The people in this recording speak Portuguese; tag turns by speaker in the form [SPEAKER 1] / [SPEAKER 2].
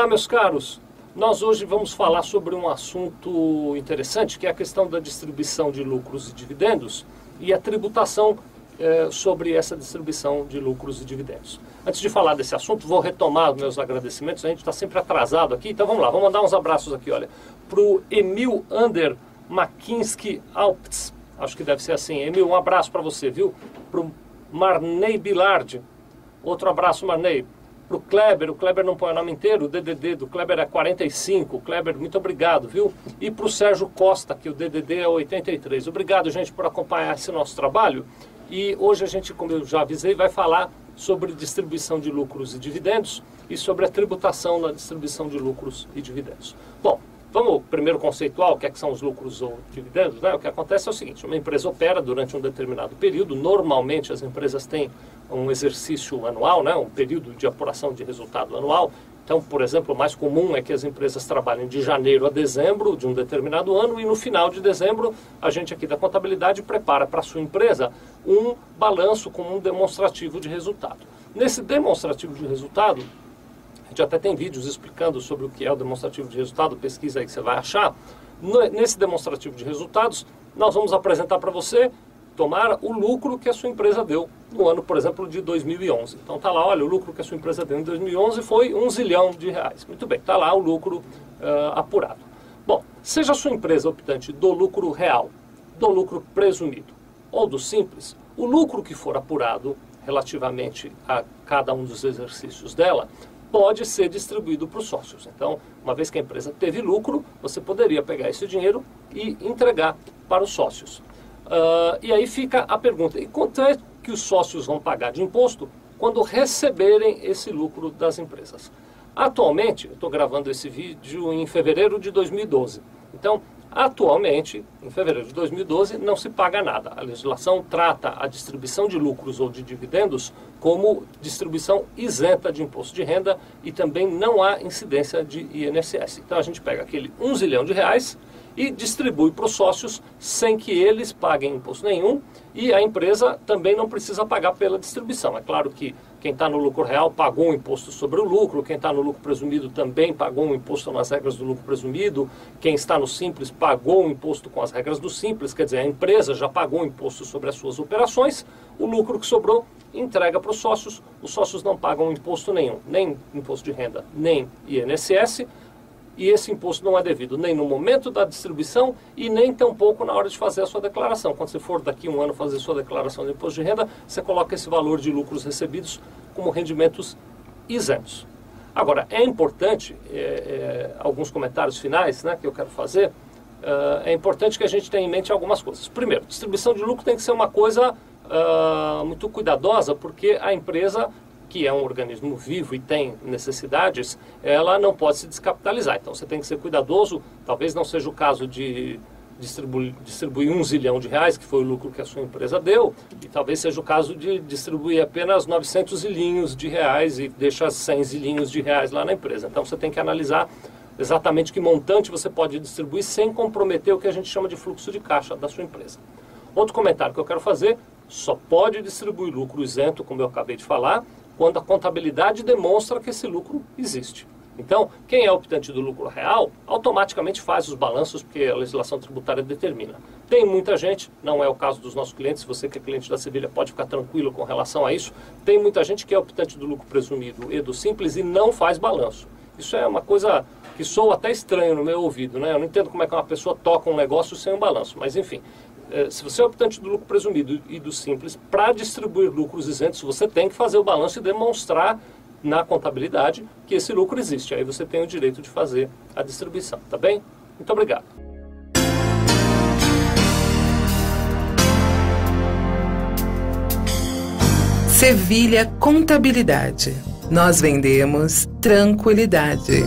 [SPEAKER 1] Olá, meus caros. Nós hoje vamos falar sobre um assunto interessante, que é a questão da distribuição de lucros e dividendos e a tributação sobre essa distribuição de lucros e dividendos. Antes de falar desse assunto, vou retomar meus agradecimentos. A gente está sempre atrasado aqui, então vamos lá, vamos mandar uns abraços aqui, olha, para o Emil Ander Makinski Alpts, acho que deve ser assim. Emil, um abraço para você, viu? Para o Marney Bilard, outro abraço, Marney. Para o Kleber não põe o nome inteiro, o DDD do Kleber é 45, Kleber, muito obrigado, viu? E para o Sérgio Costa, que o DDD é 83. Obrigado, gente, por acompanhar esse nosso trabalho. E hoje a gente, como eu já avisei, vai falar sobre distribuição de lucros e dividendos e sobre a tributação na distribuição de lucros e dividendos. Bom, vamos primeiro conceituar o que são os lucros ou dividendos, né? O que acontece é o seguinte, uma empresa opera durante um determinado período, normalmente as empresas têm um exercício anual, né? Um período de apuração de resultado anual. Então, por exemplo, o mais comum é que as empresas trabalhem de janeiro a dezembro de um determinado ano e no final de dezembro a gente aqui da contabilidade prepara para a sua empresa um balanço com um demonstrativo de resultado. Nesse demonstrativo de resultado, a gente até tem vídeos explicando sobre o que é o demonstrativo de resultado, pesquisa aí que você vai achar. Nesse demonstrativo de resultados, nós vamos apresentar para você, tomar o lucro que a sua empresa deu no ano, por exemplo, de 2011. Então está lá, olha, o lucro que a sua empresa deu em 2011 foi R$1 zilhão. Muito bem, está lá o lucro apurado. Bom, seja a sua empresa optante do lucro real, do lucro presumido ou do simples, o lucro que for apurado relativamente a cada um dos exercícios dela pode ser distribuído para os sócios. Então, uma vez que a empresa teve lucro, você poderia pegar esse dinheiro e entregar para os sócios. E aí fica a pergunta, e quanto é que os sócios vão pagar de imposto quando receberem esse lucro das empresas? Atualmente, eu estou gravando esse vídeo em fevereiro de 2012. Então, atualmente, em fevereiro de 2012, não se paga nada. A legislação trata a distribuição de lucros ou de dividendos como distribuição isenta de imposto de renda e também não há incidência de INSS. Então, a gente pega aquele R$1 zilhão e distribui para os sócios sem que eles paguem imposto nenhum e a empresa também não precisa pagar pela distribuição. É claro que quem está no lucro real pagou um imposto sobre o lucro, quem está no lucro presumido também pagou um imposto nas regras do lucro presumido, quem está no simples pagou um imposto com as regras do simples, quer dizer, a empresa já pagou um imposto sobre as suas operações, o lucro que sobrou entrega para os sócios não pagam imposto nenhum, nem imposto de renda, nem INSS, e esse imposto não é devido nem no momento da distribuição e nem tampouco na hora de fazer a sua declaração. Quando você for daqui um ano fazer sua declaração de imposto de renda, você coloca esse valor de lucros recebidos como rendimentos isentos. Agora, é importante, alguns comentários finais, né, que eu quero fazer, é importante que a gente tenha em mente algumas coisas. Primeiro, distribuição de lucro tem que ser uma coisa muito cuidadosa, porque a empresa, que é um organismo vivo e tem necessidades, ela não pode se descapitalizar. Então você tem que ser cuidadoso, talvez não seja o caso de distribuir R$1 zilhão, que foi o lucro que a sua empresa deu, e talvez seja o caso de distribuir apenas 900 zilhinhos de reais e deixar 100 zilhinhos de reais lá na empresa. Então você tem que analisar exatamente que montante você pode distribuir sem comprometer o que a gente chama de fluxo de caixa da sua empresa. Outro comentário que eu quero fazer, só pode distribuir lucro isento, como eu acabei de falar, quando a contabilidade demonstra que esse lucro existe. Então, quem é optante do lucro real, automaticamente faz os balanços, porque a legislação tributária determina. Tem muita gente, não é o caso dos nossos clientes, você que é cliente da Sevilha pode ficar tranquilo com relação a isso, tem muita gente que é optante do lucro presumido e do simples e não faz balanço. Isso é uma coisa que soa até estranho no meu ouvido, né? Eu não entendo como é que uma pessoa toca um negócio sem um balanço, mas enfim. Se você é optante do lucro presumido e do simples, para distribuir lucros isentos, você tem que fazer o balanço e demonstrar na contabilidade que esse lucro existe. Aí você tem o direito de fazer a distribuição, tá bem? Muito obrigado.
[SPEAKER 2] Sevilha Contabilidade. Nós vendemos tranquilidade.